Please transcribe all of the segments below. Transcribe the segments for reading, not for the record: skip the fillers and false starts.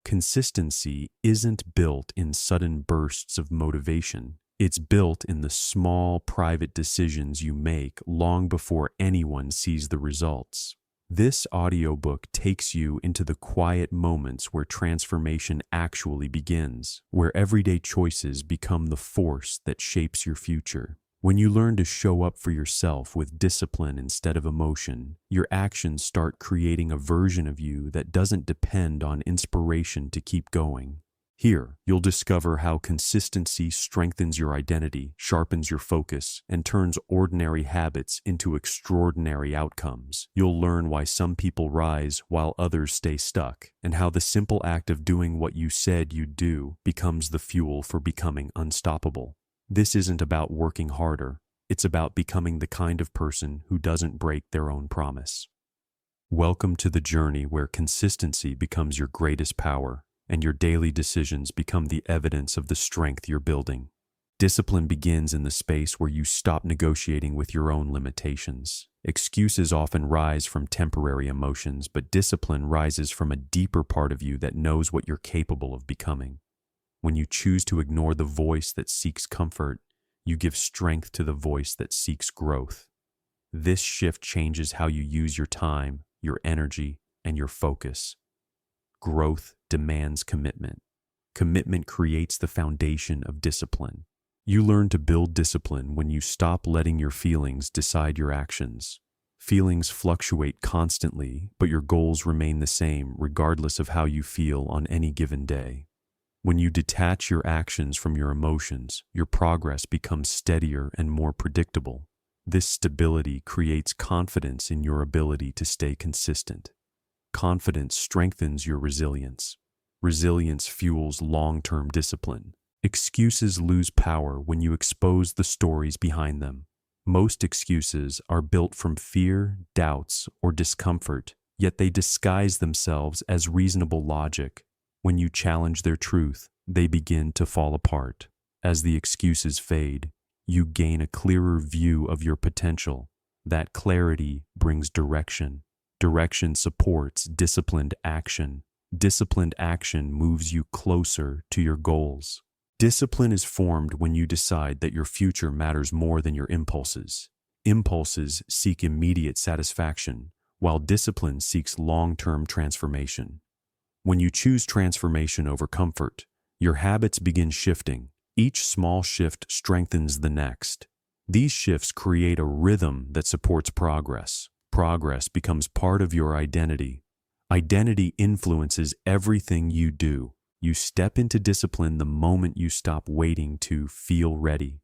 Consistency isn't built in sudden bursts of motivation. It's built in the small, private decisions you make long before anyone sees the results. This audiobook takes you into the quiet moments where transformation actually begins, where everyday choices become the force that shapes your future. When you learn to show up for yourself with discipline instead of emotion, your actions start creating a version of you that doesn't depend on inspiration to keep going. Here, you'll discover how consistency strengthens your identity, sharpens your focus, and turns ordinary habits into extraordinary outcomes. You'll learn why some people rise while others stay stuck, and how the simple act of doing what you said you'd do becomes the fuel for becoming unstoppable. This isn't about working harder. It's about becoming the kind of person who doesn't break their own promise. Welcome to the journey where consistency becomes your greatest power, and your daily decisions become the evidence of the strength you're building. Discipline begins in the space where you stop negotiating with your own limitations. Excuses often rise from temporary emotions, but discipline rises from a deeper part of you that knows what you're capable of becoming. When you choose to ignore the voice that seeks comfort, you give strength to the voice that seeks growth. This shift changes how you use your time, your energy, and your focus. Growth demands commitment. Commitment creates the foundation of discipline. You learn to build discipline when you stop letting your feelings decide your actions. Feelings fluctuate constantly, but your goals remain the same regardless of how you feel on any given day. When you detach your actions from your emotions, your progress becomes steadier and more predictable. This stability creates confidence in your ability to stay consistent. Confidence strengthens your resilience. Resilience fuels long-term discipline. Excuses lose power when you expose the stories behind them. Most excuses are built from fear, doubts, or discomfort, yet they disguise themselves as reasonable logic. When you challenge their truth, they begin to fall apart. As the excuses fade, you gain a clearer view of your potential. That clarity brings direction. Direction supports disciplined action. Disciplined action moves you closer to your goals. Discipline is formed when you decide that your future matters more than your impulses. Impulses seek immediate satisfaction, while discipline seeks long-term transformation. When you choose transformation over comfort, your habits begin shifting. Each small shift strengthens the next. These shifts create a rhythm that supports progress. Progress becomes part of your identity. Identity influences everything you do. You step into discipline the moment you stop waiting to feel ready.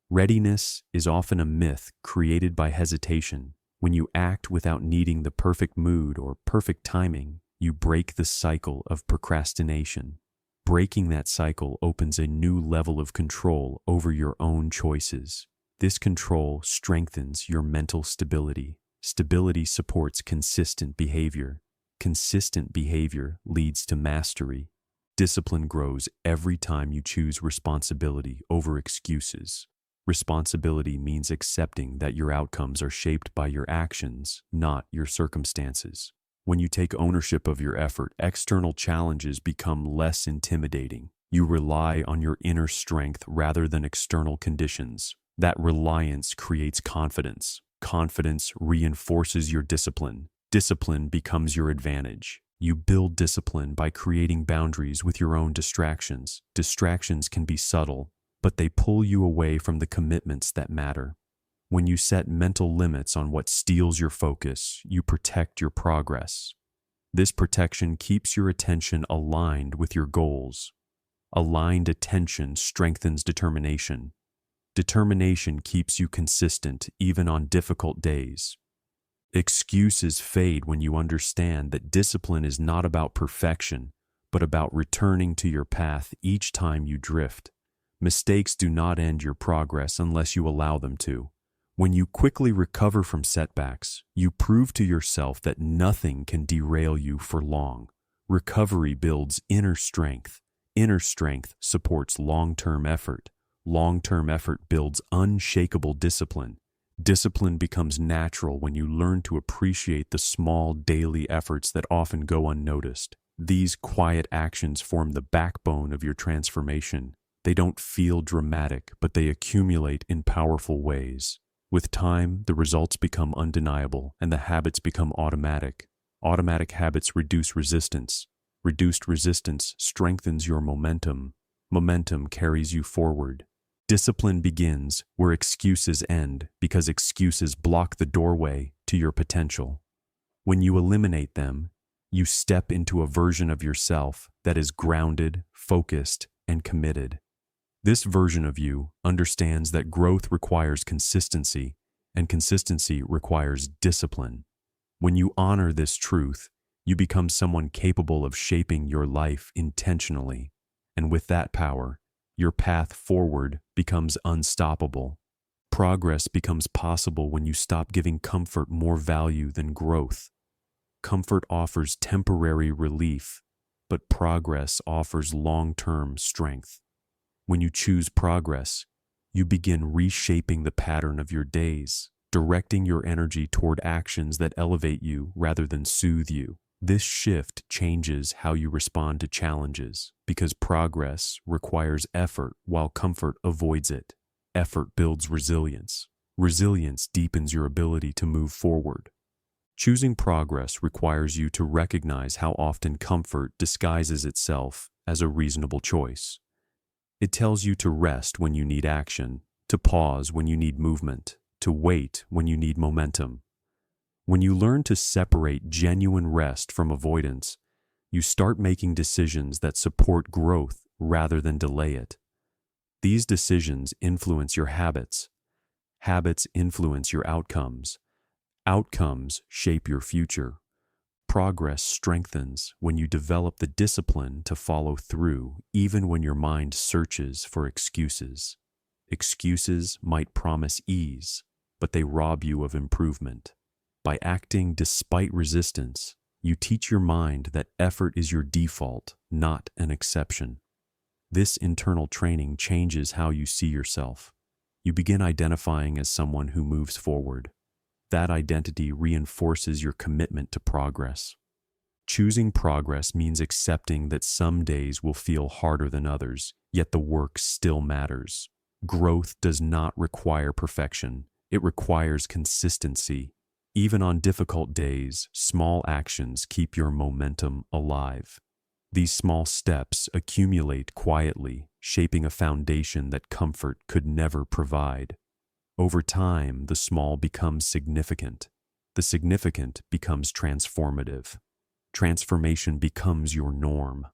Readiness is often a myth created by hesitation. When you act without needing the perfect mood or perfect timing, you break the cycle of procrastination. Breaking that cycle opens a new level of control over your own choices. This control strengthens your mental stability. Stability supports consistent behavior. Consistent behavior leads to mastery. Discipline grows every time you choose responsibility over excuses. Responsibility means accepting that your outcomes are shaped by your actions, not your circumstances. When you take ownership of your effort, external challenges become less intimidating. You rely on your inner strength rather than external conditions. That reliance creates confidence. Confidence reinforces your discipline. Discipline becomes your advantage. You build discipline by creating boundaries with your own distractions. Distractions can be subtle, but they pull you away from the commitments that matter. When you set mental limits on what steals your focus, you protect your progress. This protection keeps your attention aligned with your goals. Aligned attention strengthens determination. Determination keeps you consistent even on difficult days. Excuses fade when you understand that discipline is not about perfection, but about returning to your path each time you drift. Mistakes do not end your progress unless you allow them to. When you quickly recover from setbacks, you prove to yourself that nothing can derail you for long. Recovery builds inner strength. Inner strength supports long-term effort. Long-term effort builds unshakable discipline. Discipline becomes natural when you learn to appreciate the small daily efforts that often go unnoticed. These quiet actions form the backbone of your transformation. They don't feel dramatic, but they accumulate in powerful ways. With time, the results become undeniable and the habits become automatic. Automatic habits reduce resistance. Reduced resistance strengthens your momentum. Momentum carries you forward. Discipline begins where excuses end because excuses block the doorway to your potential. When you eliminate them, you step into a version of yourself that is grounded, focused, and committed. This version of you understands that growth requires consistency, and consistency requires discipline. When you honor this truth, you become someone capable of shaping your life intentionally, and with that power, your path forward becomes unstoppable. Progress becomes possible when you stop giving comfort more value than growth. Comfort offers temporary relief, but progress offers long-term strength. When you choose progress, you begin reshaping the pattern of your days, directing your energy toward actions that elevate you rather than soothe you. This shift changes how you respond to challenges because progress requires effort while comfort avoids it. Effort builds resilience. Resilience deepens your ability to move forward. Choosing progress requires you to recognize how often comfort disguises itself as a reasonable choice. It tells you to rest when you need action, to pause when you need movement, to wait when you need momentum. When you learn to separate genuine rest from avoidance, you start making decisions that support growth rather than delay it. These decisions influence your habits. Habits influence your outcomes. Outcomes shape your future. Progress strengthens when you develop the discipline to follow through, even when your mind searches for excuses. Excuses might promise ease, but they rob you of improvement. By acting despite resistance, you teach your mind that effort is your default, not an exception. This internal training changes how you see yourself. You begin identifying as someone who moves forward. That identity reinforces your commitment to progress. Choosing progress means accepting that some days will feel harder than others, yet the work still matters. Growth does not require perfection. It requires consistency. Even on difficult days, small actions keep your momentum alive. These small steps accumulate quietly, shaping a foundation that comfort could never provide. Over time, the small becomes significant. The significant becomes transformative. Transformation becomes your norm.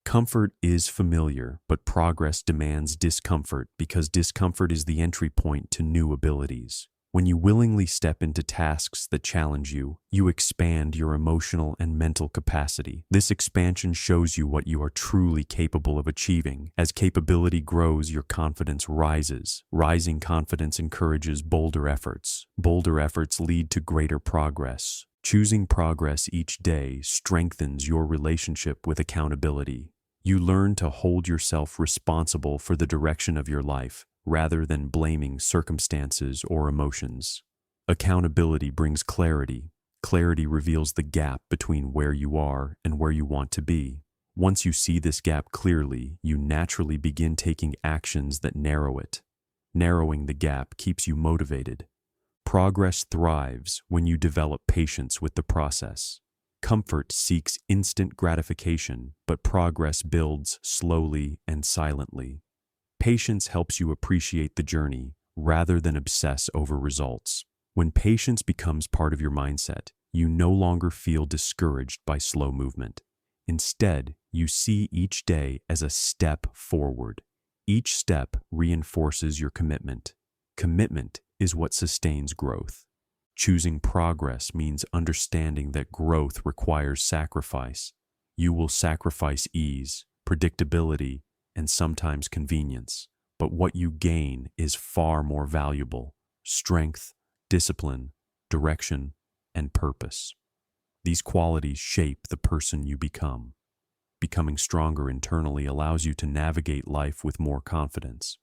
Comfort is familiar, but progress demands discomfort because discomfort is the entry point to new abilities. When you willingly step into tasks that challenge you, you expand your emotional and mental capacity. This expansion shows you what you are truly capable of achieving. As capability grows, your confidence rises. Rising confidence encourages bolder efforts. Bolder efforts lead to greater progress. Choosing progress each day strengthens your relationship with accountability. You learn to hold yourself responsible for the direction of your life, rather than blaming circumstances or emotions. Accountability brings clarity. Clarity reveals the gap between where you are and where you want to be. Once you see this gap clearly, you naturally begin taking actions that narrow it. Narrowing the gap keeps you motivated. Progress thrives when you develop patience with the process. Comfort seeks instant gratification, but progress builds slowly and silently. Patience helps you appreciate the journey rather than obsess over results. When patience becomes part of your mindset, you no longer feel discouraged by slow movement. Instead, you see each day as a step forward. Each step reinforces your commitment. Commitment is what sustains growth. Choosing progress means understanding that growth requires sacrifice. You will sacrifice ease, predictability, and sometimes convenience. But what you gain is far more valuable: strength, discipline, direction, and purpose. These qualities shape the person you become. Becoming stronger internally allows you to navigate life with more confidence.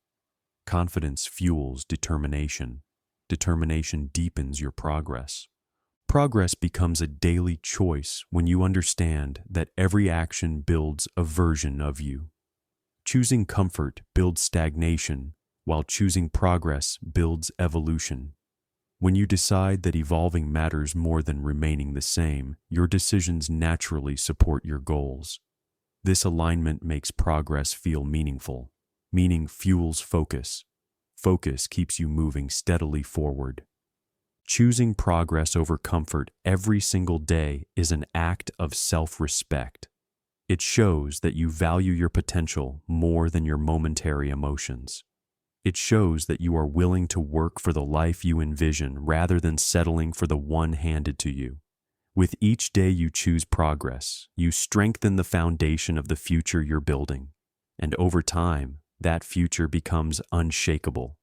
Confidence fuels determination. Determination deepens your progress. Progress becomes a daily choice when you understand that every action builds a version of you. Choosing comfort builds stagnation, while choosing progress builds evolution. When you decide that evolving matters more than remaining the same, your decisions naturally support your goals. This alignment makes progress feel meaningful. Meaning fuels focus. Focus keeps you moving steadily forward. Choosing progress over comfort every single day is an act of self-respect. It shows that you value your potential more than your momentary emotions. It shows that you are willing to work for the life you envision rather than settling for the one handed to you. With each day you choose progress, you strengthen the foundation of the future you're building. And over time, that future becomes unshakable.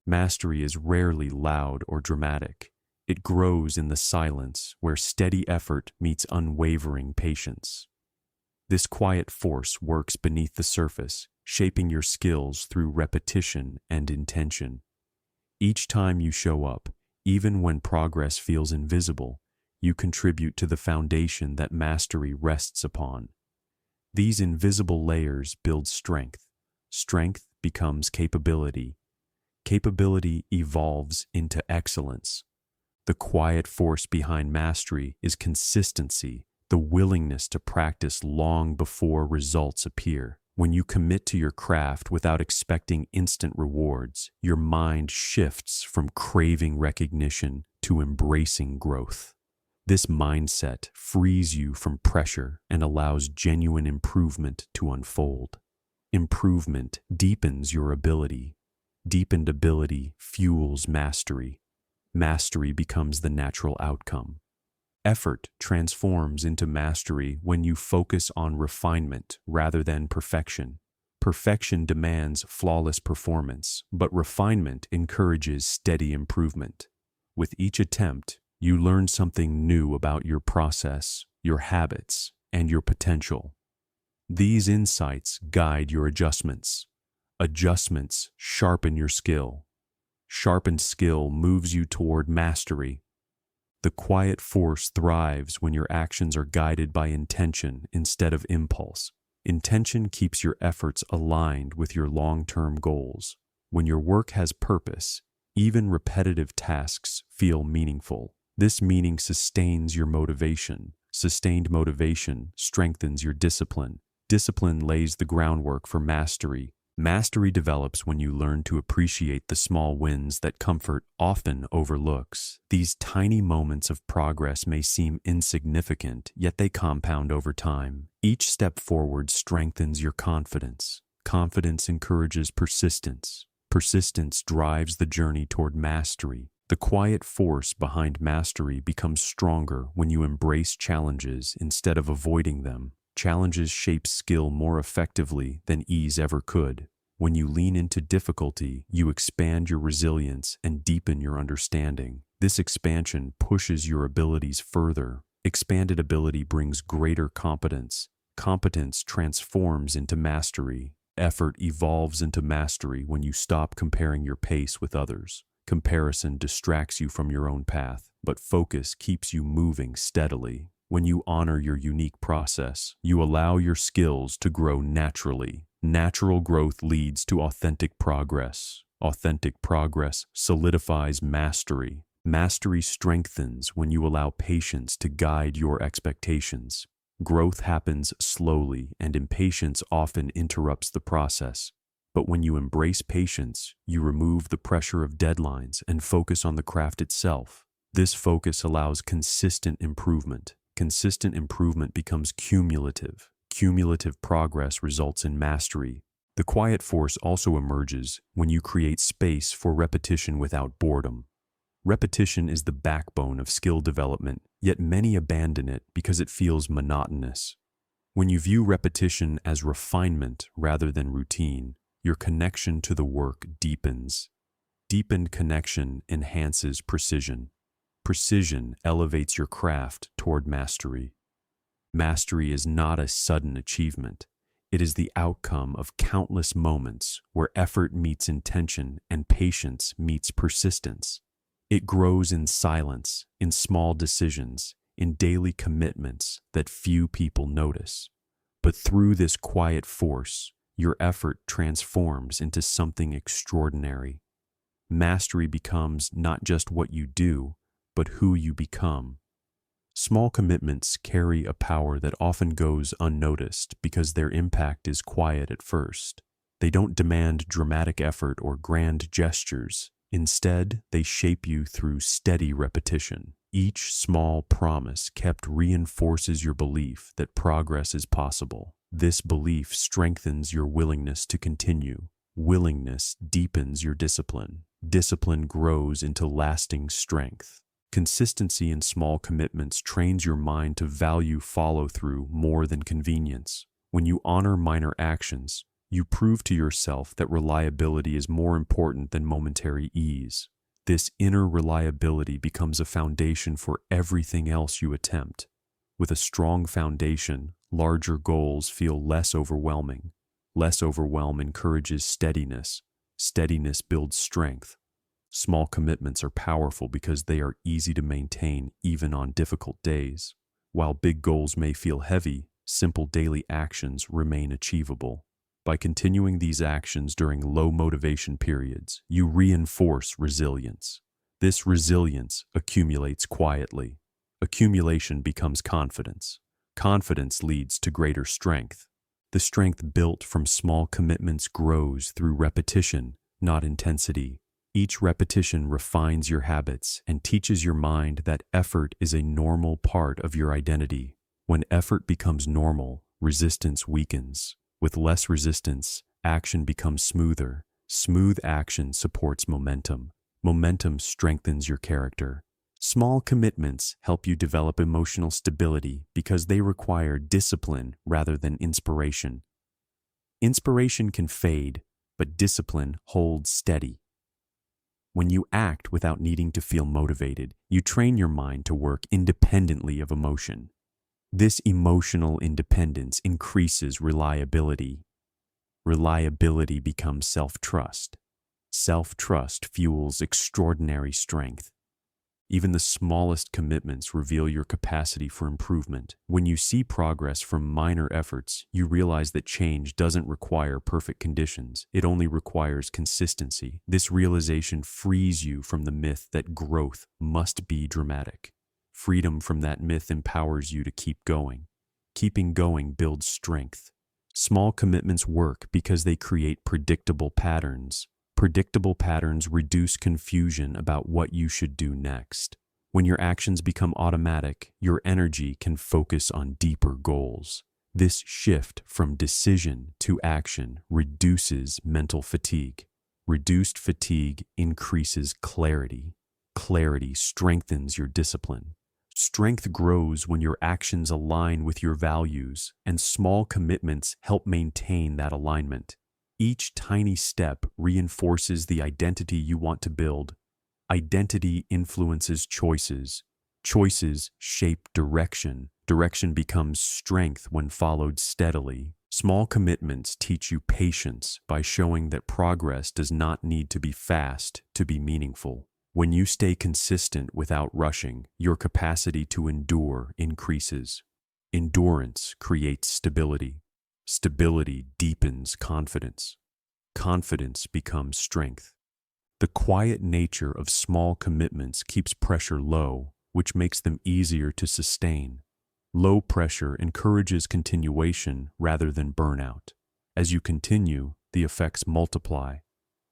Mastery is rarely loud or dramatic. It grows in the silence where steady effort meets unwavering patience. This quiet force works beneath the surface, shaping your skills through repetition and intention. Each time you show up, even when progress feels invisible, you contribute to the foundation that mastery rests upon. These invisible layers build strength. Strength becomes capability. Capability evolves into excellence. The quiet force behind mastery is consistency, the willingness to practice long before results appear. When you commit to your craft without expecting instant rewards, your mind shifts from craving recognition to embracing growth. This mindset frees you from pressure and allows genuine improvement to unfold. Improvement deepens your ability. Deepened ability fuels mastery. Mastery becomes the natural outcome. Effort transforms into mastery when you focus on refinement rather than perfection. Perfection demands flawless performance, but refinement encourages steady improvement. With each attempt, you learn something new about your process, your habits, and your potential. These insights guide your adjustments. Adjustments sharpen your skill. Sharpened skill moves you toward mastery. The quiet force thrives when your actions are guided by intention instead of impulse. Intention keeps your efforts aligned with your long-term goals. When your work has purpose, even repetitive tasks feel meaningful. This meaning sustains your motivation. Sustained motivation strengthens your discipline. Discipline lays the groundwork for mastery. Mastery develops when you learn to appreciate the small wins that comfort often overlooks. These tiny moments of progress may seem insignificant, yet they compound over time. Each step forward strengthens your confidence. Confidence encourages persistence. Persistence drives the journey toward mastery. The quiet force behind mastery becomes stronger when you embrace challenges instead of avoiding them. Challenges shape skill more effectively than ease ever could. When you lean into difficulty, you expand your resilience and deepen your understanding. This expansion pushes your abilities further. Expanded ability brings greater competence. Competence transforms into mastery. Effort evolves into mastery when you stop comparing your pace with others. Comparison distracts you from your own path, but focus keeps you moving steadily. When you honor your unique process, you allow your skills to grow naturally. Natural growth leads to authentic progress. Authentic progress solidifies mastery. Mastery strengthens when you allow patience to guide your expectations. Growth happens slowly, and impatience often interrupts the process. But when you embrace patience, you remove the pressure of deadlines and focus on the craft itself. This focus allows consistent improvement. Consistent improvement becomes cumulative. Cumulative progress results in mastery. The quiet force also emerges when you create space for repetition without boredom. Repetition is the backbone of skill development, yet many abandon it because it feels monotonous. When you view repetition as refinement rather than routine, your connection to the work deepens. Deepened connection enhances precision. Precision elevates your craft toward mastery. Mastery is not a sudden achievement. It is the outcome of countless moments where effort meets intention and patience meets persistence. It grows in silence, in small decisions, in daily commitments that few people notice. But through this quiet force, your effort transforms into something extraordinary. Mastery becomes not just what you do, but who you become. Small commitments carry a power that often goes unnoticed because their impact is quiet at first. They don't demand dramatic effort or grand gestures. Instead, they shape you through steady repetition. Each small promise kept reinforces your belief that progress is possible. This belief strengthens your willingness to continue. Willingness deepens your discipline. Discipline grows into lasting strength. Consistency in small commitments trains your mind to value follow-through more than convenience. When you honor minor actions, you prove to yourself that reliability is more important than momentary ease. This inner reliability becomes a foundation for everything else you attempt. With a strong foundation, larger goals feel less overwhelming. Less overwhelm encourages steadiness. Steadiness builds strength. Small commitments are powerful because they are easy to maintain even on difficult days. While big goals may feel heavy, simple daily actions remain achievable. By continuing these actions during low motivation periods, you reinforce resilience. This resilience accumulates quietly. Accumulation becomes confidence. Confidence leads to greater strength. The strength built from small commitments grows through repetition, not intensity. Each repetition refines your habits and teaches your mind that effort is a normal part of your identity. When effort becomes normal, resistance weakens. With less resistance, action becomes smoother. Smooth action supports momentum. Momentum strengthens your character. Small commitments help you develop emotional stability because they require discipline rather than inspiration. Inspiration can fade, but discipline holds steady. When you act without needing to feel motivated, you train your mind to work independently of emotion. This emotional independence increases reliability. Reliability becomes self-trust. Self-trust fuels extraordinary strength. Even the smallest commitments reveal your capacity for improvement. When you see progress from minor efforts, you realize that change doesn't require perfect conditions. It only requires consistency. This realization frees you from the myth that growth must be dramatic. Freedom from that myth empowers you to keep going. Keeping going builds strength. Small commitments work because they create predictable patterns. Predictable patterns reduce confusion about what you should do next. When your actions become automatic, your energy can focus on deeper goals. This shift from decision to action reduces mental fatigue. Reduced fatigue increases clarity. Clarity strengthens your discipline. Strength grows when your actions align with your values, and small commitments help maintain that alignment. Each tiny step reinforces the identity you want to build. Identity influences choices. Choices shape direction. Direction becomes strength when followed steadily. Small commitments teach you patience by showing that progress does not need to be fast to be meaningful. When you stay consistent without rushing, your capacity to endure increases. Endurance creates stability. Stability deepens confidence. Confidence becomes strength. The quiet nature of small commitments keeps pressure low, which makes them easier to sustain. Low pressure encourages continuation rather than burnout. As you continue, the effects multiply.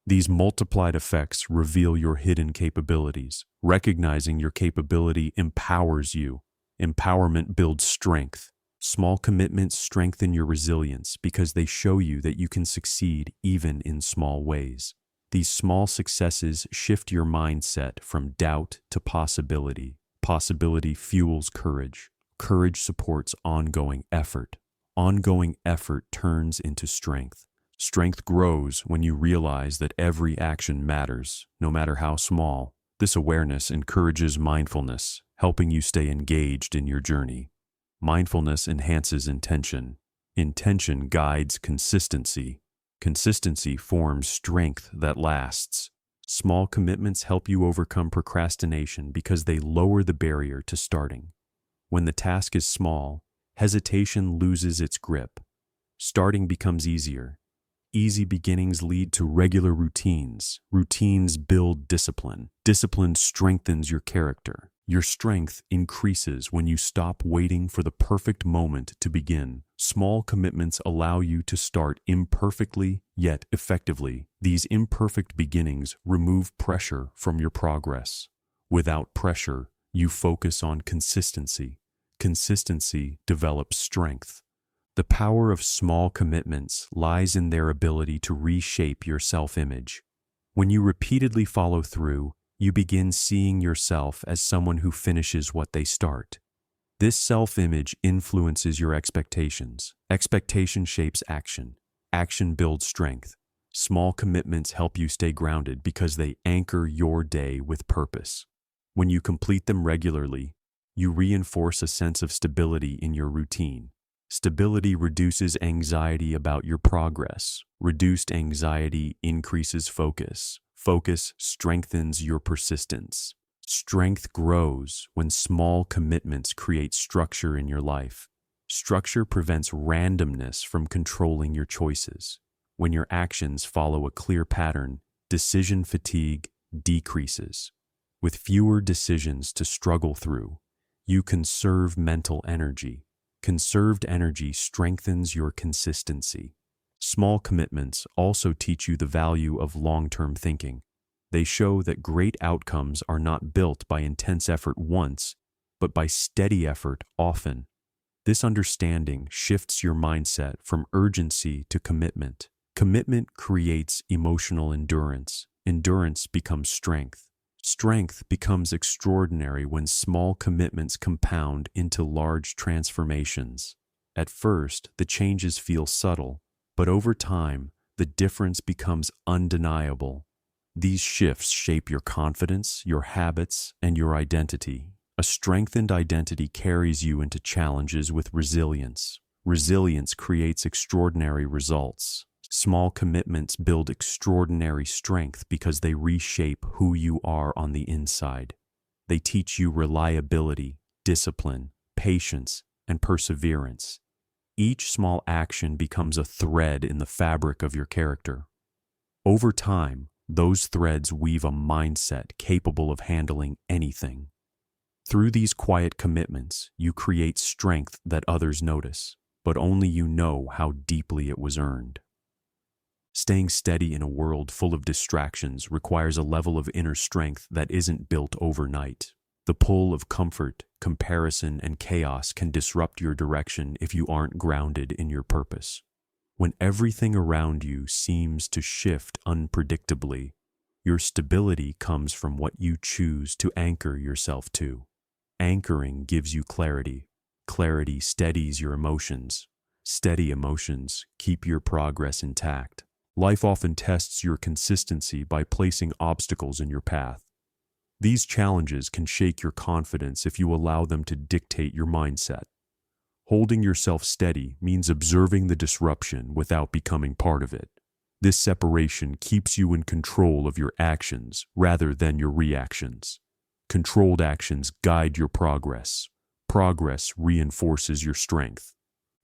These multiplied effects reveal your hidden capabilities. Recognizing your capability empowers you. Empowerment builds strength. Small commitments strengthen your resilience because they show you that you can succeed even in small ways. These small successes shift your mindset from doubt to possibility. Possibility fuels courage. Courage supports ongoing effort. Ongoing effort turns into strength. Strength grows when you realize that every action matters, no matter how small. This awareness encourages mindfulness, helping you stay engaged in your journey. Mindfulness enhances intention. Intention guides consistency. Consistency forms strength that lasts. Small commitments help you overcome procrastination because they lower the barrier to starting. When the task is small, hesitation loses its grip. Starting becomes easier. Easy beginnings lead to regular routines. Routines build discipline. Discipline strengthens your character. Your strength increases when you stop waiting for the perfect moment to begin. Small commitments allow you to start imperfectly yet effectively. These imperfect beginnings remove pressure from your progress. Without pressure, you focus on consistency. Consistency develops strength. The power of small commitments lies in their ability to reshape your self-image. When you repeatedly follow through, you begin seeing yourself as someone who finishes what they start. This self-image influences your expectations. Expectation shapes action. Action builds strength. Small commitments help you stay grounded because they anchor your day with purpose. When you complete them regularly, you reinforce a sense of stability in your routine. Stability reduces anxiety about your progress. Reduced anxiety increases focus. Focus strengthens your persistence. Strength grows when small commitments create structure in your life. Structure prevents randomness from controlling your choices. When your actions follow a clear pattern, decision fatigue decreases. With fewer decisions to struggle through, you conserve mental energy. Conserved energy strengthens your consistency. Small commitments also teach you the value of long-term thinking. They show that great outcomes are not built by intense effort once, but by steady effort often. This understanding shifts your mindset from urgency to commitment. Commitment creates emotional endurance. Endurance becomes strength. Strength becomes extraordinary when small commitments compound into large transformations. At first, the changes feel subtle, but over time, the difference becomes undeniable. These shifts shape your confidence, your habits, and your identity. A strengthened identity carries you into challenges with resilience. Resilience creates extraordinary results. Small commitments build extraordinary strength because they reshape who you are on the inside. They teach you reliability, discipline, patience, and perseverance. Each small action becomes a thread in the fabric of your character. Over time, those threads weave a mindset capable of handling anything. Through these quiet commitments, you create strength that others notice, but only you know how deeply it was earned. Staying steady in a world full of distractions requires a level of inner strength that isn't built overnight. The pull of comfort, comparison, and chaos can disrupt your direction if you aren't grounded in your purpose. When everything around you seems to shift unpredictably, your stability comes from what you choose to anchor yourself to. Anchoring gives you clarity. Clarity steadies your emotions. Steady emotions keep your progress intact. Life often tests your consistency by placing obstacles in your path. These challenges can shake your confidence if you allow them to dictate your mindset. Holding yourself steady means observing the disruption without becoming part of it. This separation keeps you in control of your actions rather than your reactions. Controlled actions guide your progress. Progress reinforces your strength.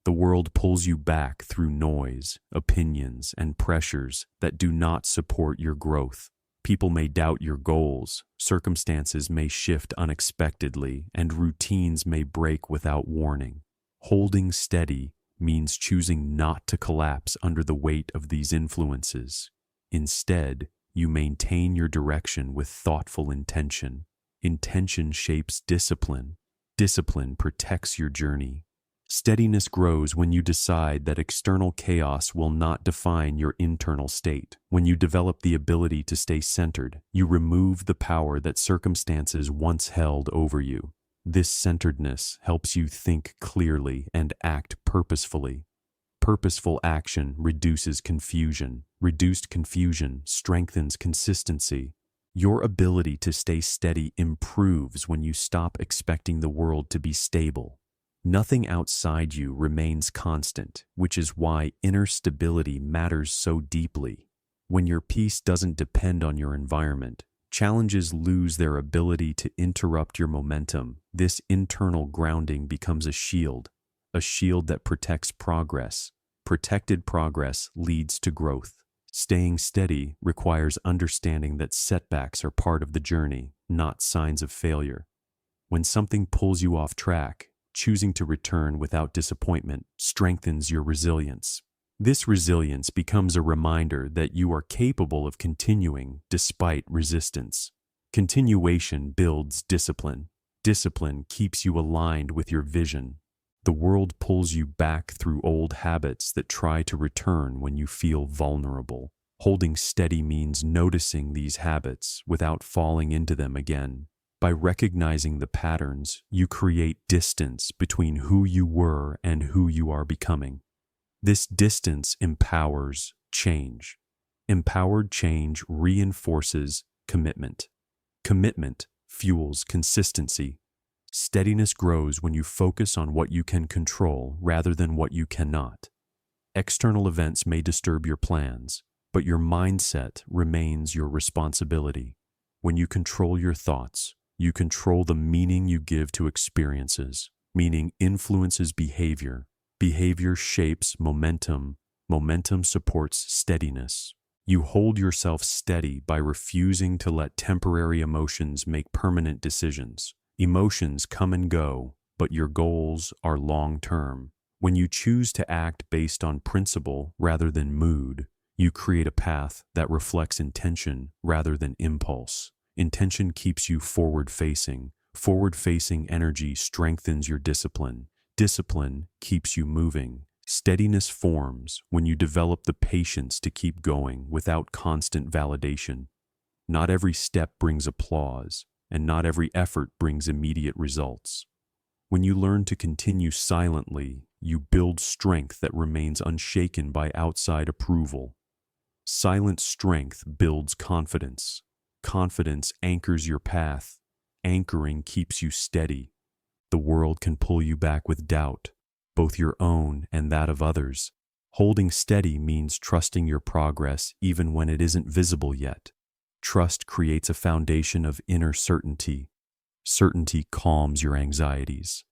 The world pulls you back through noise, opinions, and pressures that do not support your growth. People may doubt your goals, circumstances may shift unexpectedly, and routines may break without warning. Holding steady means choosing not to collapse under the weight of these influences. Instead, you maintain your direction with thoughtful intention. Intention shapes discipline. Discipline protects your journey. Steadiness grows when you decide that external chaos will not define your internal state. When you develop the ability to stay centered, you remove the power that circumstances once held over you. This centeredness helps you think clearly and act purposefully. Purposeful action reduces confusion. Reduced confusion strengthens consistency. Your ability to stay steady improves when you stop expecting the world to be stable. Nothing outside you remains constant, which is why inner stability matters so deeply. When your peace doesn't depend on your environment, challenges lose their ability to interrupt your momentum. This internal grounding becomes a shield that protects progress. Protected progress leads to growth. Staying steady requires understanding that setbacks are part of the journey, not signs of failure. When something pulls you off track, choosing to return without disappointment strengthens your resilience. This resilience becomes a reminder that you are capable of continuing despite resistance. Continuation builds discipline. Discipline keeps you aligned with your vision. The world pulls you back through old habits that try to return when you feel vulnerable. Holding steady means noticing these habits without falling into them again. By recognizing the patterns, you create distance between who you were and who you are becoming. This distance empowers change. Empowered change reinforces commitment. Commitment fuels consistency. Steadiness grows when you focus on what you can control rather than what you cannot. External events may disturb your plans, but your mindset remains your responsibility. When you control your thoughts, you control the meaning you give to experiences. Meaning influences behavior. Behavior shapes momentum. Momentum supports steadiness. You hold yourself steady by refusing to let temporary emotions make permanent decisions. Emotions come and go, but your goals are long-term. When you choose to act based on principle rather than mood, you create a path that reflects intention rather than impulse. Intention keeps you forward-facing. Forward-facing energy strengthens your discipline. Discipline keeps you moving. Steadiness forms when you develop the patience to keep going without constant validation. Not every step brings applause, and not every effort brings immediate results. When you learn to continue silently, you build strength that remains unshaken by outside approval. Silent strength builds confidence. Confidence anchors your path. Anchoring keeps you steady. The world can pull you back with doubt, both your own and that of others. Holding steady means trusting your progress even when it isn't visible yet. Trust creates a foundation of inner certainty. Certainty calms your anxieties.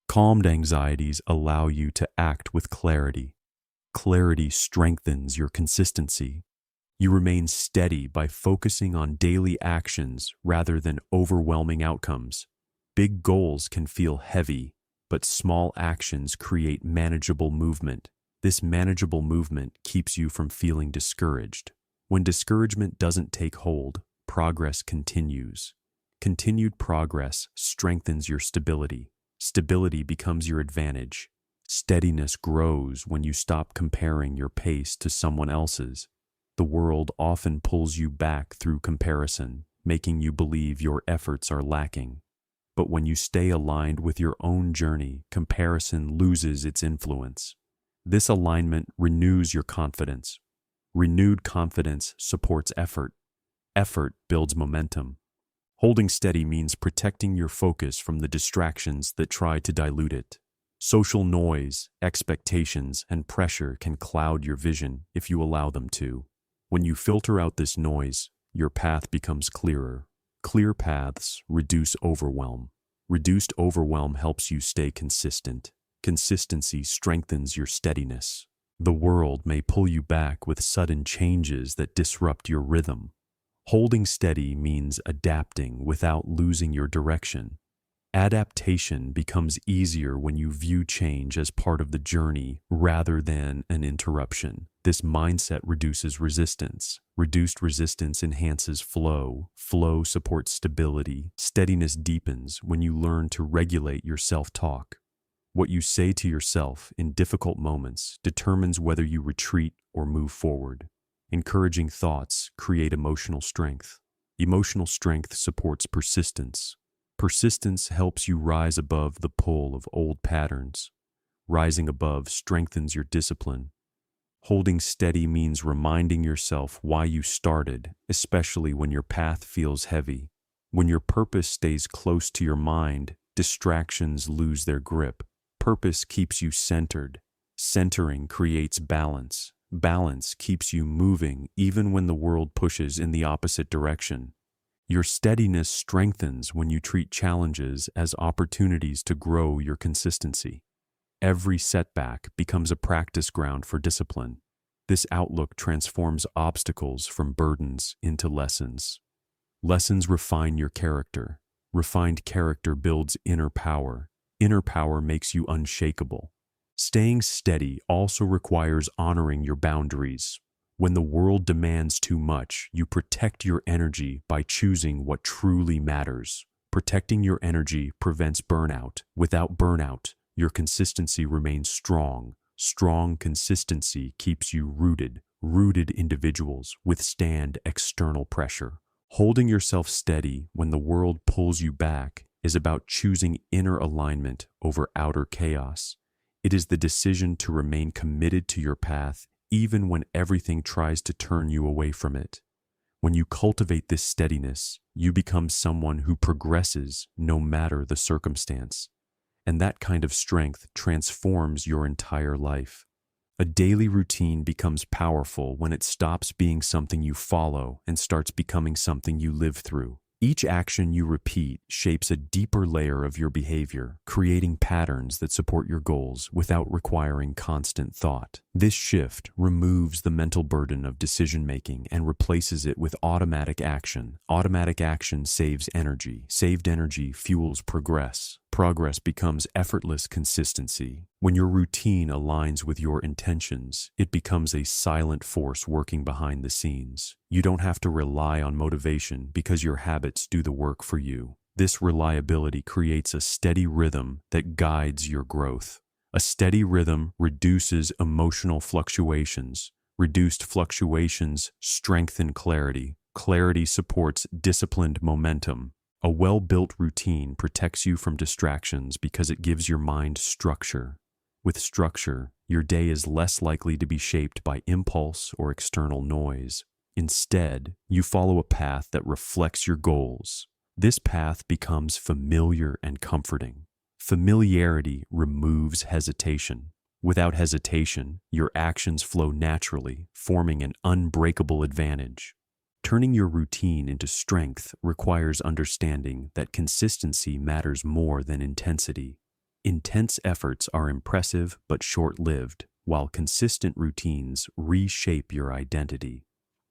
Calmed anxieties allow you to act with clarity. Clarity strengthens your consistency. You remain steady by focusing on daily actions rather than overwhelming outcomes. Big goals can feel heavy, but small actions create manageable movement. This manageable movement keeps you from feeling discouraged. When discouragement doesn't take hold, progress continues. Continued progress strengthens your stability. Stability becomes your advantage. Steadiness grows when you stop comparing your pace to someone else's. The world often pulls you back through comparison, making you believe your efforts are lacking. But when you stay aligned with your own journey, comparison loses its influence. This alignment renews your confidence. Renewed confidence supports effort. Effort builds momentum. Holding steady means protecting your focus from the distractions that try to dilute it. Social noise, expectations, and pressure can cloud your vision if you allow them to. When you filter out this noise, your path becomes clearer. Clear paths reduce overwhelm. Reduced overwhelm helps you stay consistent. Consistency strengthens your steadiness. The world may pull you back with sudden changes that disrupt your rhythm. Holding steady means adapting without losing your direction. Adaptation becomes easier when you view change as part of the journey rather than an interruption. This mindset reduces resistance. Reduced resistance enhances flow. Flow supports stability. Steadiness deepens when you learn to regulate your self-talk. What you say to yourself in difficult moments determines whether you retreat or move forward. Encouraging thoughts create emotional strength. Emotional strength supports persistence. Persistence helps you rise above the pull of old patterns. Rising above strengthens your discipline. Holding steady means reminding yourself why you started, especially when your path feels heavy. When your purpose stays close to your mind, distractions lose their grip. Purpose keeps you centered. Centering creates balance. balance keeps you moving even when the world pushes in the opposite direction. Your steadiness strengthens when you treat challenges as opportunities to grow your consistency. Every setback becomes a practice ground for discipline. This outlook transforms obstacles from burdens into lessons. Lessons refine your character. Refined character builds inner power. Inner power makes you unshakable. Staying steady also requires honoring your boundaries. When the world demands too much, you protect your energy by choosing what truly matters. Protecting your energy prevents burnout. Without burnout, your consistency remains strong. Strong consistency keeps you rooted. Rooted individuals withstand external pressure. Holding yourself steady when the world pulls you back is about choosing inner alignment over outer chaos. It is the decision to remain committed to your path even when everything tries to turn you away from it. When you cultivate this steadiness, you become someone who progresses no matter the circumstance. And that kind of strength transforms your entire life. A daily routine becomes powerful when it stops being something you follow and starts becoming something you live through. Each action you repeat shapes a deeper layer of your behavior, creating patterns that support your goals without requiring constant thought. This shift removes the mental burden of decision-making and replaces it with automatic action. Automatic action saves energy. Saved energy fuels progress. Progress becomes effortless consistency. When your routine aligns with your intentions, it becomes a silent force working behind the scenes. You don't have to rely on motivation because your habits do the work for you. This reliability creates a steady rhythm that guides your growth. A steady rhythm reduces emotional fluctuations. Reduced fluctuations strengthen clarity. Clarity supports disciplined momentum. A well-built routine protects you from distractions because it gives your mind structure. With structure, your day is less likely to be shaped by impulse or external noise. Instead, you follow a path that reflects your goals. This path becomes familiar and comforting. Familiarity removes hesitation. Without hesitation, your actions flow naturally, forming an unbreakable advantage. Turning your routine into strength requires understanding that consistency matters more than intensity. Intense efforts are impressive but short-lived, while consistent routines reshape your identity.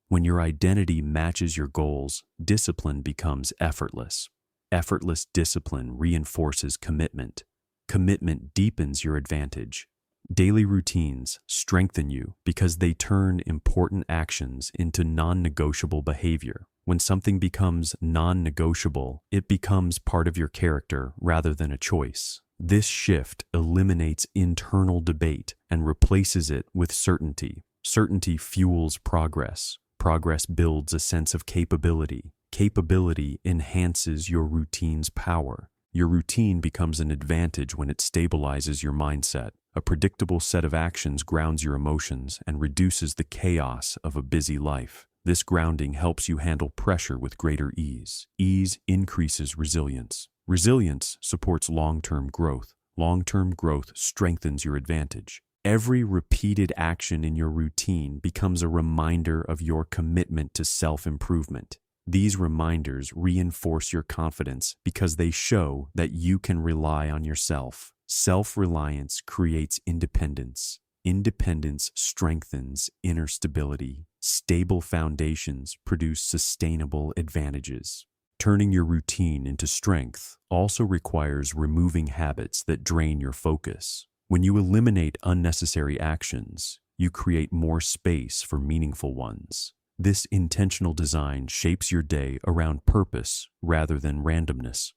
When your identity matches your goals, discipline becomes effortless. Effortless discipline reinforces commitment. Commitment deepens your advantage. Daily routines strengthen you because they turn important actions into non-negotiable behavior. When something becomes non-negotiable, it becomes part of your character rather than a choice. This shift eliminates internal debate and replaces it with certainty. Certainty fuels progress. Progress builds a sense of capability. Capability enhances your routine's power. Your routine becomes an advantage when it stabilizes your mindset. A predictable set of actions grounds your emotions and reduces the chaos of a busy life. This grounding helps you handle pressure with greater ease. Ease increases resilience. Resilience supports long-term growth. Long-term growth strengthens your advantage. Every repeated action in your routine becomes a reminder of your commitment to self-improvement. These reminders reinforce your confidence because they show that you can rely on yourself. Self-reliance creates independence. Independence strengthens inner stability. Stable foundations produce sustainable advantages. Turning your routine into strength also requires removing habits that drain your focus. When you eliminate unnecessary actions, you create more space for meaningful ones. This intentional design shapes your day around purpose rather than randomness.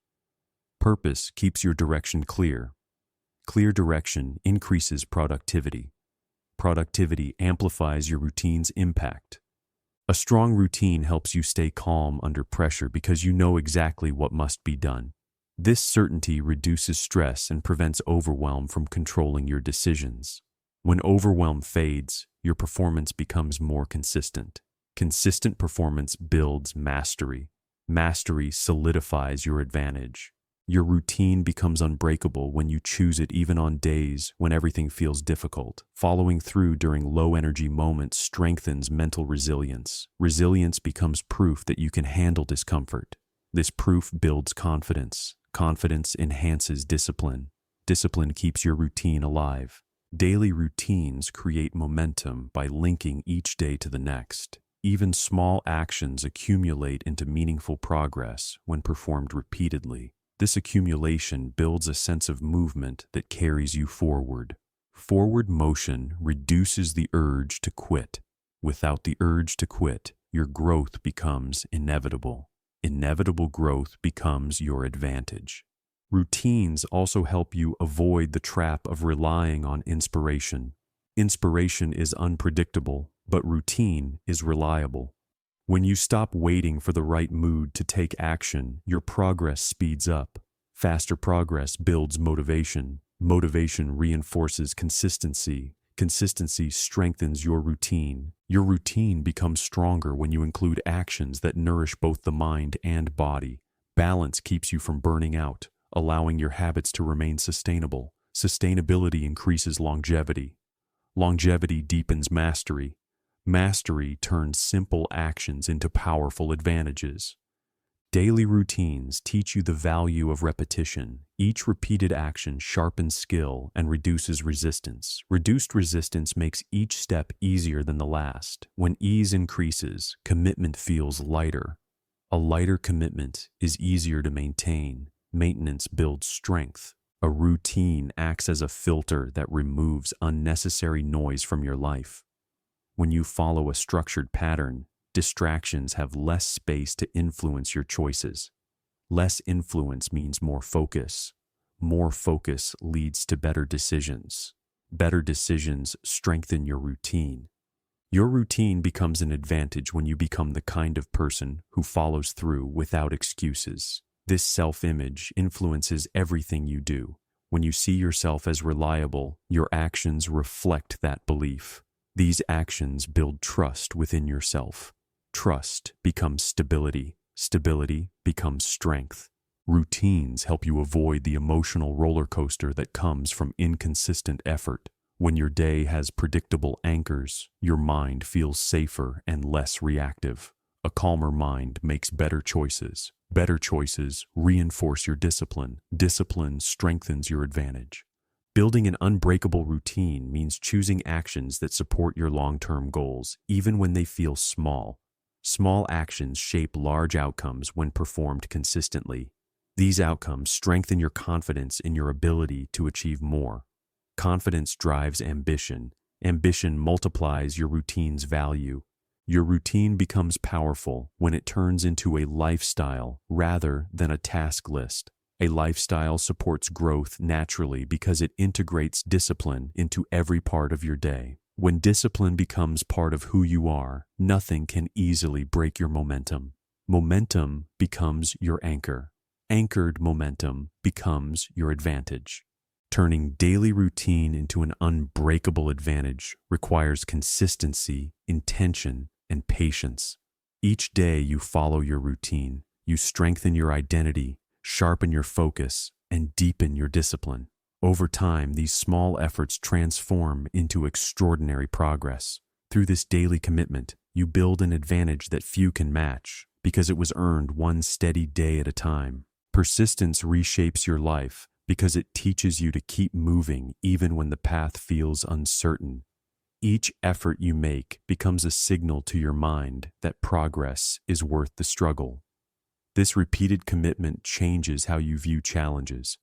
Purpose keeps your direction clear. Clear direction increases productivity. Productivity amplifies your routine's impact. A strong routine helps you stay calm under pressure because you know exactly what must be done. This certainty reduces stress and prevents overwhelm from controlling your decisions. When overwhelm fades, your performance becomes more consistent. Consistent performance builds mastery. Mastery solidifies your advantage. Your routine becomes unbreakable when you choose it even on days when everything feels difficult. Following through during low-energy moments strengthens mental resilience. Resilience becomes proof that you can handle discomfort. This proof builds confidence. Confidence enhances discipline. Discipline keeps your routine alive. Daily routines create momentum by linking each day to the next. Even small actions accumulate into meaningful progress when performed repeatedly. This accumulation builds a sense of movement that carries you forward. Forward motion reduces the urge to quit. Without the urge to quit, your growth becomes inevitable. Inevitable growth becomes your advantage. Routines also help you avoid the trap of relying on inspiration. Inspiration is unpredictable, but routine is reliable. When you stop waiting for the right mood to take action, your progress speeds up. Faster progress builds motivation. Motivation reinforces consistency. Consistency strengthens your routine. Your routine becomes stronger when you include actions that nourish both the mind and body. Balance keeps you from burning out, allowing your habits to remain sustainable. Sustainability increases longevity. Longevity deepens mastery. Mastery turns simple actions into powerful advantages. Daily routines teach you the value of repetition. Each repeated action sharpens skill and reduces resistance. Reduced resistance makes each step easier than the last. When ease increases, commitment feels lighter. A lighter commitment is easier to maintain. Maintenance builds strength. A routine acts as a filter that removes unnecessary noise from your life. When you follow a structured pattern, distractions have less space to influence your choices. Less influence means more focus. More focus leads to better decisions. Better decisions strengthen your routine. Your routine becomes an advantage when you become the kind of person who follows through without excuses. This self-image influences everything you do. When you see yourself as reliable, your actions reflect that belief. These actions build trust within yourself. Trust becomes stability. Stability becomes strength. Routines help you avoid the emotional roller coaster that comes from inconsistent effort. When your day has predictable anchors, your mind feels safer and less reactive. A calmer mind makes better choices. Better choices reinforce your discipline. Discipline strengthens your advantage. Building an unbreakable routine means choosing actions that support your long-term goals, even when they feel small. Small actions shape large outcomes when performed consistently. These outcomes strengthen your confidence in your ability to achieve more. Confidence drives ambition. Ambition multiplies your routine's value. Your routine becomes powerful when it turns into a lifestyle rather than a task list. A lifestyle supports growth naturally because it integrates discipline into every part of your day. When discipline becomes part of who you are, nothing can easily break your momentum. Momentum becomes your anchor. Anchored momentum becomes your advantage. Turning daily routine into an unbreakable advantage requires consistency, intention, and patience. Each day you follow your routine, you strengthen your identity, sharpen your focus, and deepen your discipline. Over time, these small efforts transform into extraordinary progress. Through this daily commitment, you build an advantage that few can match because it was earned one steady day at a time. Persistence reshapes your life because it teaches you to keep moving even when the path feels uncertain. Each effort you make becomes a signal to your mind that progress is worth the struggle. This repeated commitment changes how you view challenges,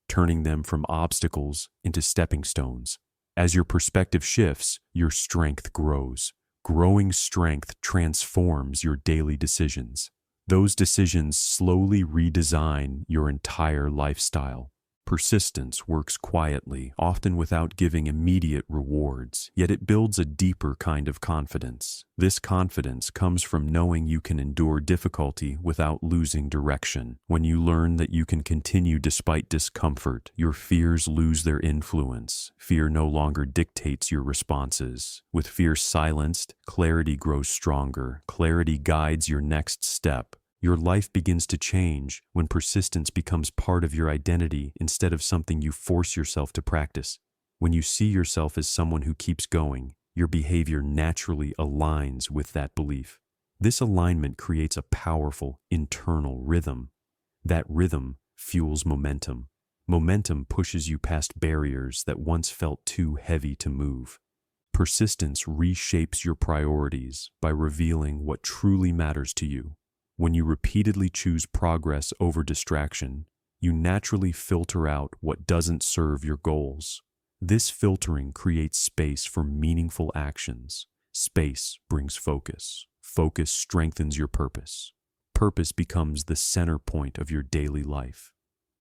turning them from obstacles into stepping stones. As your perspective shifts, your strength grows. Growing strength transforms your daily decisions. Those decisions slowly redesign your entire lifestyle. Persistence works quietly, often without giving immediate rewards, yet it builds a deeper kind of confidence. This confidence comes from knowing you can endure difficulty without losing direction. When you learn that you can continue despite discomfort, your fears lose their influence. Fear no longer dictates your responses. With fear silenced, clarity grows stronger. Clarity guides your next step. Your life begins to change when persistence becomes part of your identity instead of something you force yourself to practice. When you see yourself as someone who keeps going, your behavior naturally aligns with that belief. This alignment creates a powerful internal rhythm. That rhythm fuels momentum. Momentum pushes you past barriers that once felt too heavy to move. Persistence reshapes your priorities by revealing what truly matters to you. When you repeatedly choose progress over distraction, you naturally filter out what doesn't serve your goals. This filtering creates space for meaningful actions. Space brings focus. Focus strengthens your purpose. Purpose becomes the center point of your daily life.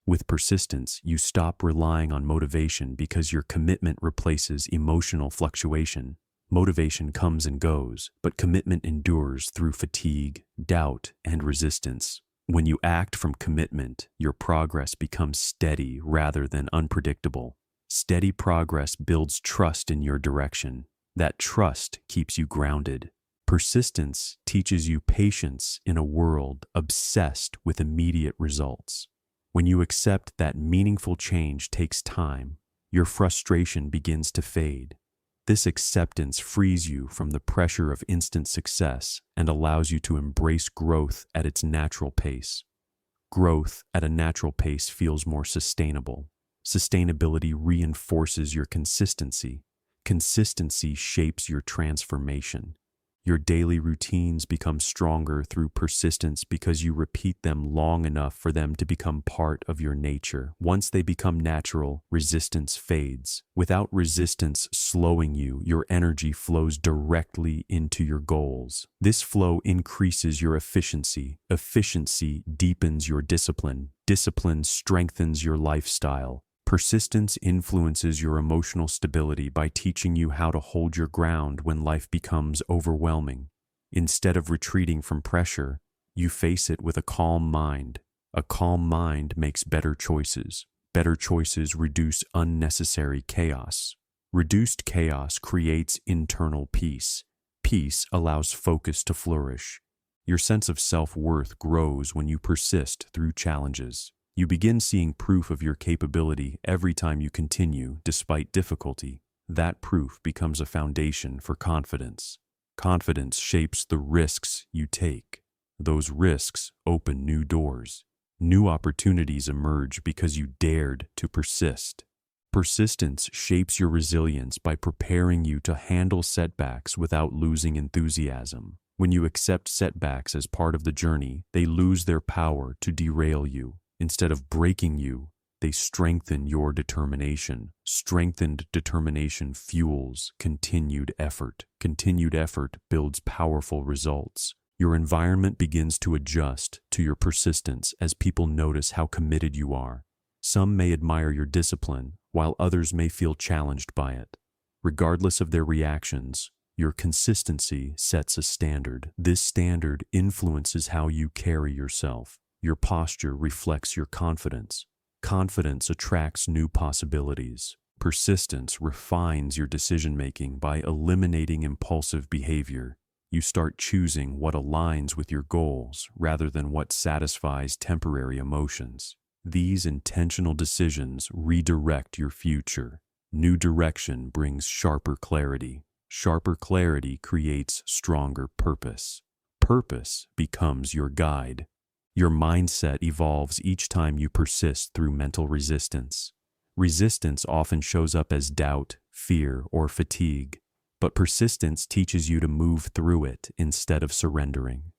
With persistence, you stop relying on motivation because your commitment replaces emotional fluctuation. Motivation comes and goes, but commitment endures through fatigue, doubt, and resistance. When you act from commitment, your progress becomes steady rather than unpredictable. Steady progress builds trust in your direction. That trust keeps you grounded. Persistence teaches you patience in a world obsessed with immediate results. When you accept that meaningful change takes time, your frustration begins to fade. This acceptance frees you from the pressure of instant success and allows you to embrace growth at its natural pace. Growth at a natural pace feels more sustainable. Sustainability reinforces your consistency. Consistency shapes your transformation. Your daily routines become stronger through persistence because you repeat them long enough for them to become part of your nature. Once they become natural, resistance fades. Without resistance slowing you, your energy flows directly into your goals. This flow increases your efficiency. Efficiency deepens your discipline. Discipline strengthens your lifestyle. Persistence influences your emotional stability by teaching you how to hold your ground when life becomes overwhelming. Instead of retreating from pressure, you face it with a calm mind. A calm mind makes better choices. Better choices reduce unnecessary chaos. Reduced chaos creates internal peace. Peace allows focus to flourish. Your sense of self-worth grows when you persist through challenges. You begin seeing proof of your capability every time you continue despite difficulty. That proof becomes a foundation for confidence. Confidence shapes the risks you take. Those risks open new doors. New opportunities emerge because you dared to persist. Persistence shapes your resilience by preparing you to handle setbacks without losing enthusiasm. When you accept setbacks as part of the journey, they lose their power to derail you. Instead of breaking you, they strengthen your determination. Strengthened determination fuels continued effort. Continued effort builds powerful results. Your environment begins to adjust to your persistence as people notice how committed you are. Some may admire your discipline, while others may feel challenged by it. Regardless of their reactions, your consistency sets a standard. This standard influences how you carry yourself. Your posture reflects your confidence. Confidence attracts new possibilities. Persistence refines your decision-making by eliminating impulsive behavior. You start choosing what aligns with your goals rather than what satisfies temporary emotions. These intentional decisions redirect your future. New direction brings sharper clarity. Sharper clarity creates stronger purpose. Purpose becomes your guide. Your mindset evolves each time you persist through mental resistance. Resistance often shows up as doubt, fear, or fatigue, but persistence teaches you to move through it instead of surrendering.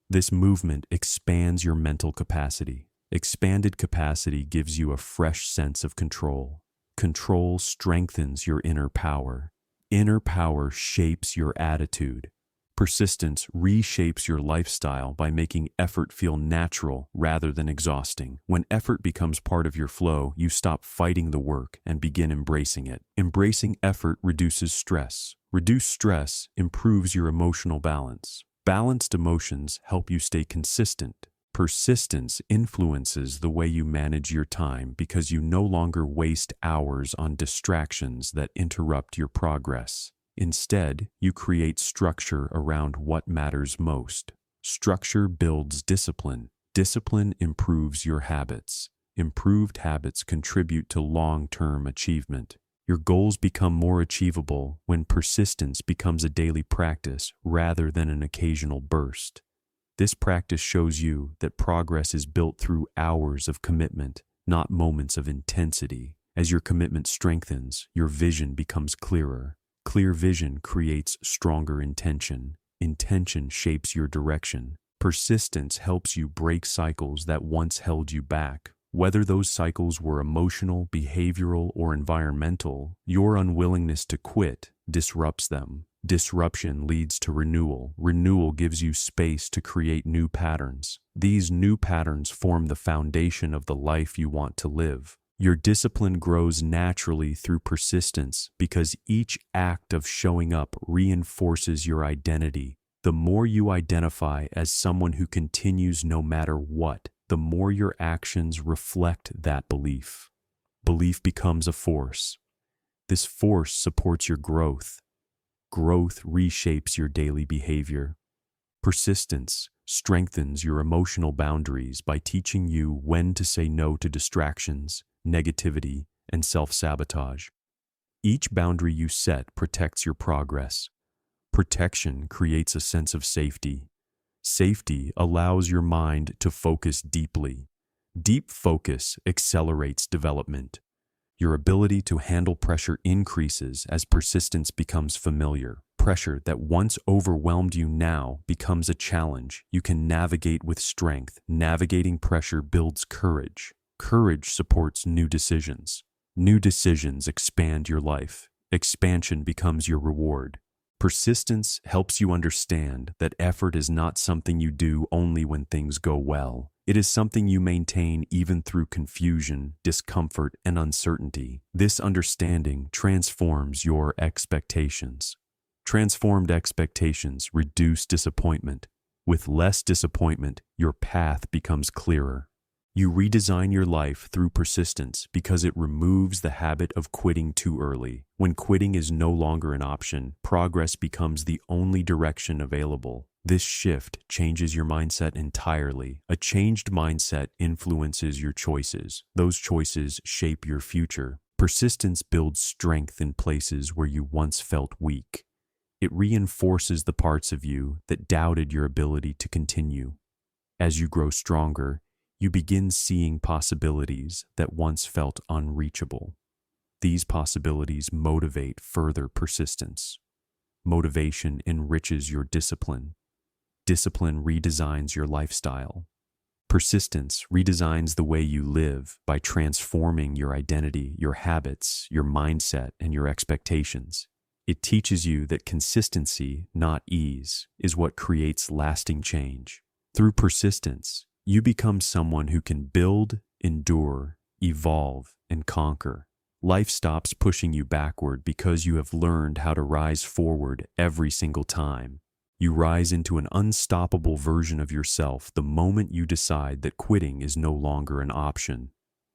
This movement expands your mental capacity. Expanded capacity gives you a fresh sense of control. Control strengthens your inner power. Inner power shapes your attitude. Persistence reshapes your lifestyle by making effort feel natural rather than exhausting. When effort becomes part of your flow, you stop fighting the work and begin embracing it. Embracing effort reduces stress. Reduced stress improves your emotional balance. Balanced emotions help you stay consistent. Persistence influences the way you manage your time because you no longer waste hours on distractions that interrupt your progress. Instead, you create structure around what matters most. Structure builds discipline. Discipline improves your habits. Improved habits contribute to long-term achievement. Your goals become more achievable when persistence becomes a daily practice rather than an occasional burst. This practice shows you that progress is built through hours of commitment, not moments of intensity. As your commitment strengthens, your vision becomes clearer. Clear vision creates stronger intention. Intention shapes your direction. Persistence helps you break cycles that once held you back. Whether those cycles were emotional, behavioral, or environmental, your unwillingness to quit disrupts them. Disruption leads to renewal. Renewal gives you space to create new patterns. These new patterns form the foundation of the life you want to live. Your discipline grows naturally through persistence because each act of showing up reinforces your identity. The more you identify as someone who continues no matter what, the more your actions reflect that belief. Belief becomes a force. This force supports your growth. Growth reshapes your daily behavior. Persistence strengthens your emotional boundaries by teaching you when to say no to distractions, negativity, and self-sabotage. Each boundary you set protects your progress. Protection creates a sense of safety. Safety allows your mind to focus deeply. Deep focus accelerates development. Your ability to handle pressure increases as persistence becomes familiar. Pressure that once overwhelmed you now becomes a challenge you can navigate with strength. Navigating pressure builds courage. Courage supports new decisions. New decisions expand your life. Expansion becomes your reward. Persistence helps you understand that effort is not something you do only when things go well. It is something you maintain even through confusion, discomfort, and uncertainty. This understanding transforms your expectations. Transformed expectations reduce disappointment. With less disappointment, your path becomes clearer. You redesign your life through persistence because it removes the habit of quitting too early. When quitting is no longer an option, progress becomes the only direction available. This shift changes your mindset entirely. A changed mindset influences your choices. Those choices shape your future. Persistence builds strength in places where you once felt weak. It reinforces the parts of you that doubted your ability to continue. As you grow stronger, you begin seeing possibilities that once felt unreachable. These possibilities motivate further persistence. Motivation enriches your discipline. Discipline redesigns your lifestyle. Persistence redesigns the way you live by transforming your identity, your habits, your mindset, and your expectations. It teaches you that consistency, not ease, is what creates lasting change. Through persistence, you become someone who can build, endure, evolve, and conquer. Life stops pushing you backward because you have learned how to rise forward every single time. You rise into an unstoppable version of yourself the moment you decide that quitting is no longer an option.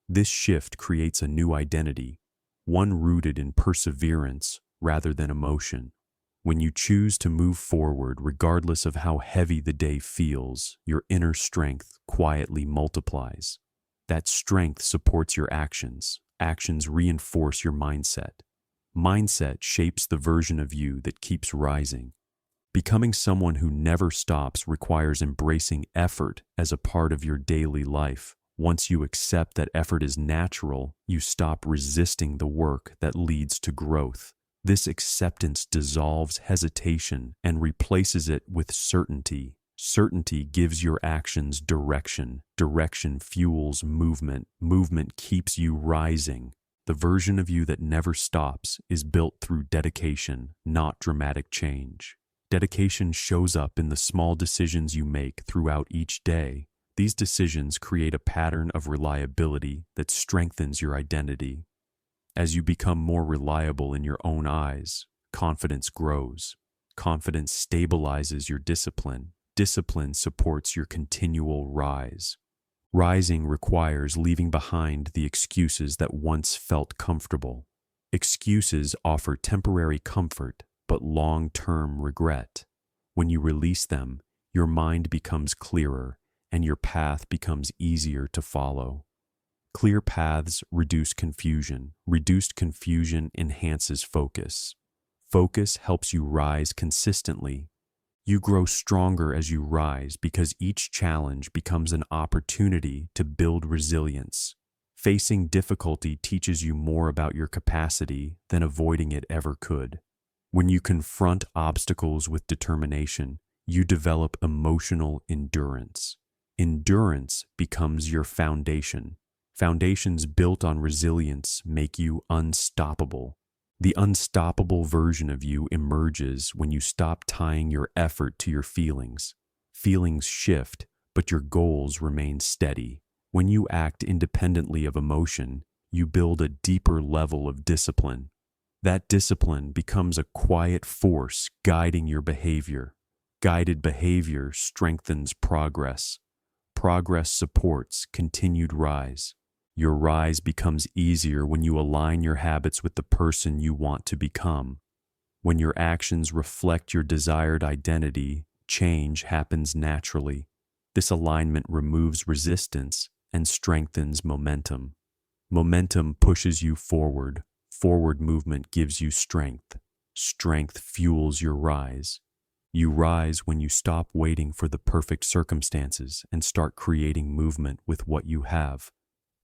This shift creates a new identity, one rooted in perseverance rather than emotion. When you choose to move forward regardless of how heavy the day feels, your inner strength quietly multiplies. That strength supports your actions. Actions reinforce your mindset. Mindset shapes the version of you that keeps rising. Becoming someone who never stops requires embracing effort as a part of your daily life. Once you accept that effort is natural, you stop resisting the work that leads to growth. This acceptance dissolves hesitation and replaces it with certainty. Certainty gives your actions direction. Direction fuels movement. Movement keeps you rising. The version of you that never stops is built through dedication, not dramatic change. Dedication shows up in the small decisions you make throughout each day. These decisions create a pattern of reliability that strengthens your identity. As you become more reliable in your own eyes, confidence grows. Confidence stabilizes your discipline. Discipline supports your continual rise. Rising requires leaving behind the excuses that once felt comfortable. Excuses offer temporary comfort, but long-term regret. When you release them, Your mind becomes clearer, and your path becomes easier to follow. Clear paths reduce confusion. Reduced confusion enhances focus. Focus helps you rise consistently. You grow stronger as you rise because each challenge becomes an opportunity to build resilience. Facing difficulty teaches you more about your capacity than avoiding it ever could. When you confront obstacles with determination, you develop emotional endurance. Endurance becomes your foundation. Foundations built on resilience make you unstoppable. The unstoppable version of you emerges when you stop tying your effort to your feelings. Feelings shift, but your goals remain steady. When you act independently of emotion, you build a deeper level of discipline. That discipline becomes a quiet force guiding your behavior. Guided behavior strengthens progress. Progress supports continued rise. Your rise becomes easier when you align your habits with the person you want to become. When your actions reflect your desired identity, change happens naturally. This alignment removes resistance and strengthens momentum. Momentum pushes you forward. Forward movement gives you strength. Strength fuels your rise. You rise when you stop waiting for the perfect circumstances and start creating movement with what you have.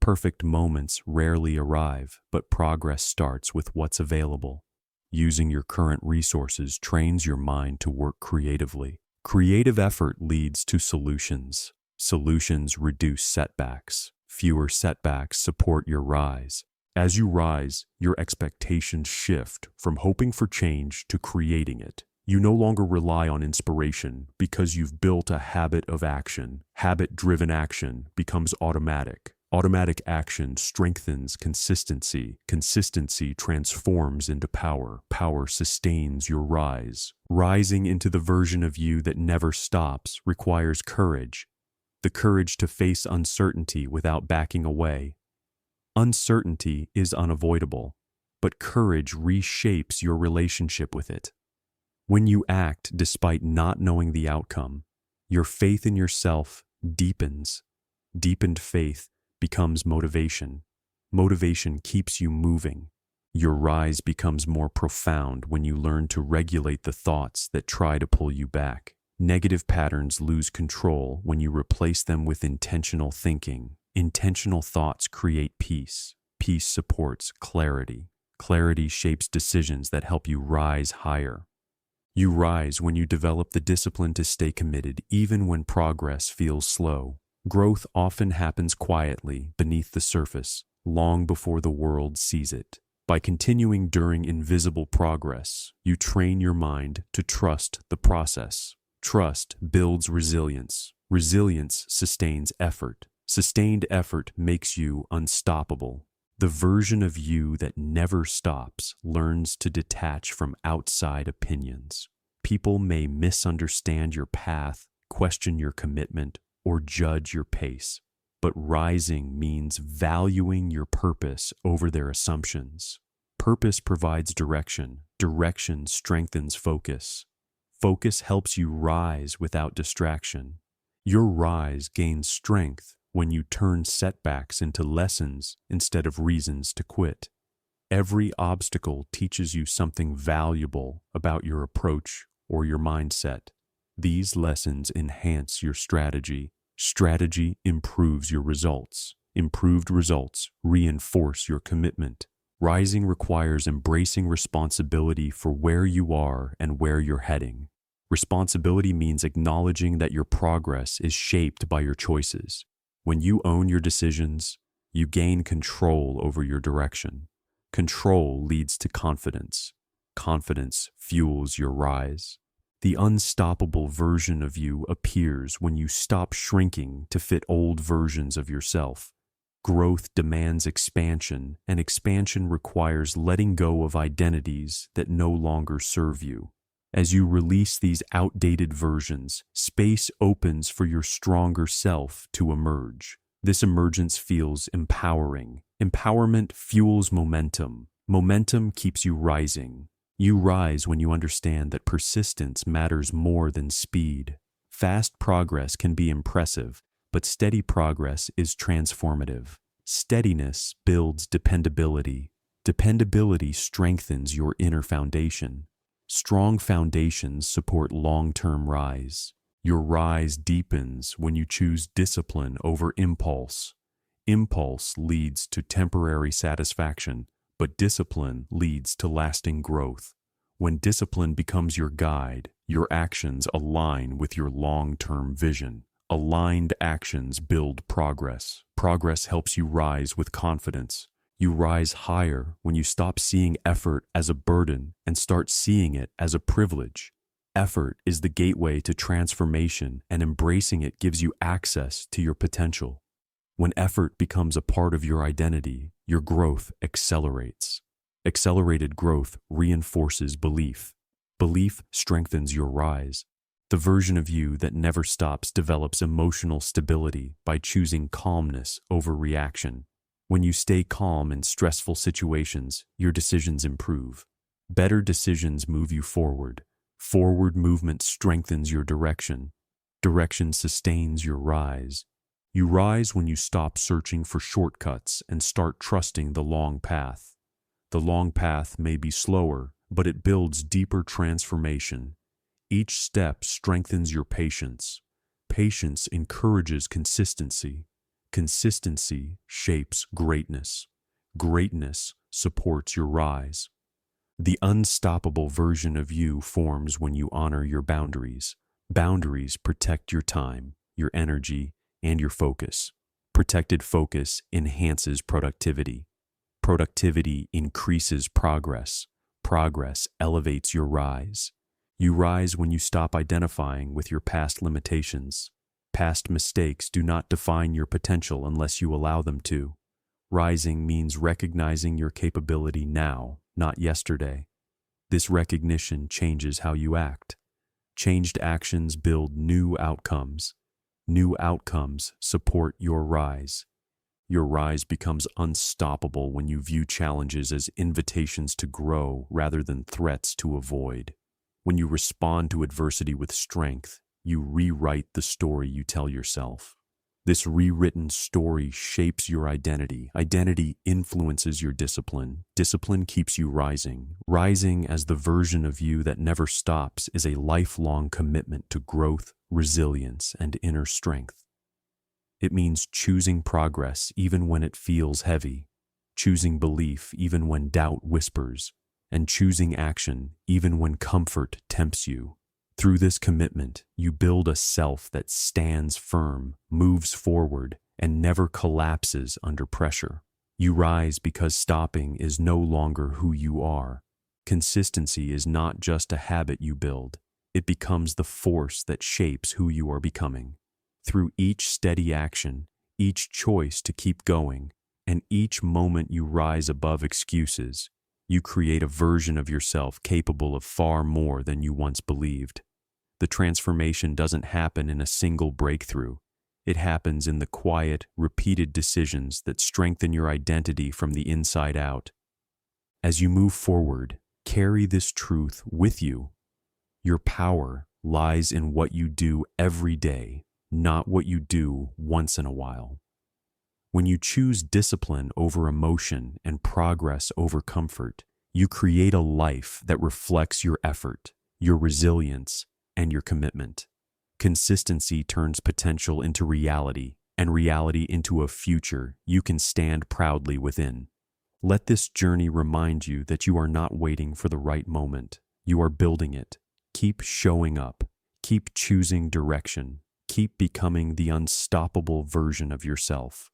Perfect moments rarely arrive, but progress starts with what's available. Using your current resources trains your mind to work creatively. Creative effort leads to solutions. Solutions reduce setbacks. Fewer setbacks support your rise. As you rise, your expectations shift from hoping for change to creating it. You no longer rely on inspiration because you've built a habit of action. Habit-driven action becomes automatic. Automatic action strengthens consistency. Consistency transforms into power. Power sustains your rise. Rising into the version of you that never stops requires courage. The courage to face uncertainty without backing away. Uncertainty is unavoidable, but courage reshapes your relationship with it. When you act despite not knowing the outcome, your faith in yourself deepens. Deepened faith becomes motivation. Motivation keeps you moving. Your rise becomes more profound when you learn to regulate the thoughts that try to pull you back. Negative patterns lose control when you replace them with intentional thinking. Intentional thoughts create peace. Peace supports clarity. Clarity shapes decisions that help you rise higher. You rise when you develop the discipline to stay committed even when progress feels slow. Growth often happens quietly beneath the surface, long before the world sees it. By continuing during invisible progress, you train your mind to trust the process. Trust builds resilience. Resilience sustains effort. Sustained effort makes you unstoppable. The version of you that never stops learns to detach from outside opinions. People may misunderstand your path, question your commitment, or judge your pace, but rising means valuing your purpose over their assumptions. Purpose provides direction. Direction strengthens focus. Focus helps you rise without distraction. Your rise gains strength when you turn setbacks into lessons instead of reasons to quit. Every obstacle teaches you something valuable about your approach or your mindset. These lessons enhance your strategy. Strategy improves your results. Improved results reinforce your commitment. Rising requires embracing responsibility for where you are and where you're heading. Responsibility means acknowledging that your progress is shaped by your choices. When you own your decisions, you gain control over your direction. Control leads to confidence. Confidence fuels your rise. The unstoppable version of you appears when you stop shrinking to fit old versions of yourself. Growth demands expansion, and expansion requires letting go of identities that no longer serve you. As you release these outdated versions, space opens for your stronger self to emerge. This emergence feels empowering. Empowerment fuels momentum. Momentum keeps you rising. You rise when you understand that persistence matters more than speed. Fast progress can be impressive, but steady progress is transformative. Steadiness builds dependability. Dependability strengthens your inner foundation. Strong foundations support long-term rise. Your rise deepens when you choose discipline over impulse. Impulse leads to temporary satisfaction, but discipline leads to lasting growth. When discipline becomes your guide, your actions align with your long-term vision. Aligned actions build progress. Progress helps you rise with confidence. You rise higher when you stop seeing effort as a burden and start seeing it as a privilege. Effort is the gateway to transformation, and embracing it gives you access to your potential. When effort becomes a part of your identity, your growth accelerates. Accelerated growth reinforces belief. Belief strengthens your rise. The version of you that never stops develops emotional stability by choosing calmness over reaction. When you stay calm in stressful situations, your decisions improve. Better decisions move you forward. Forward movement strengthens your direction. Direction sustains your rise. You rise when you stop searching for shortcuts and start trusting the long path. The long path may be slower, but it builds deeper transformation. Each step strengthens your patience. Patience encourages consistency. Consistency shapes greatness. Greatness supports your rise. The unstoppable version of you forms when you honor your boundaries. Boundaries protect your time, your energy, and your focus. Protected focus enhances productivity. Productivity increases progress. Progress elevates your rise. You rise when you stop identifying with your past limitations. Past mistakes do not define your potential unless you allow them to. Rising means recognizing your capability now, not yesterday. This recognition changes how you act. Changed actions build new outcomes. New outcomes support your rise. Your rise becomes unstoppable when you view challenges as invitations to grow rather than threats to avoid. When you respond to adversity with strength, you rewrite the story you tell yourself. This rewritten story shapes your identity. Identity influences your discipline. Discipline keeps you rising. Rising as the version of you that never stops is a lifelong commitment to growth, resilience, and inner strength. It means choosing progress even when it feels heavy, choosing belief even when doubt whispers, and choosing action even when comfort tempts you. Through this commitment, you build a self that stands firm, moves forward, and never collapses under pressure. You rise because stopping is no longer who you are. Consistency is not just a habit you build. It becomes the force that shapes who you are becoming. Through each steady action, each choice to keep going, and each moment you rise above excuses, you create a version of yourself capable of far more than you once believed. The transformation doesn't happen in a single breakthrough. It happens in the quiet, repeated decisions that strengthen your identity from the inside out. As you move forward, carry this truth with you. Your power lies in what you do every day, not what you do once in a while. When you choose discipline over emotion and progress over comfort, you create a life that reflects your effort, your resilience, and your commitment. Consistency turns potential into reality, and reality into a future you can stand proudly within. Let this journey remind you that you are not waiting for the right moment. You are building it. Keep showing up. Keep choosing direction. Keep becoming the unstoppable version of yourself.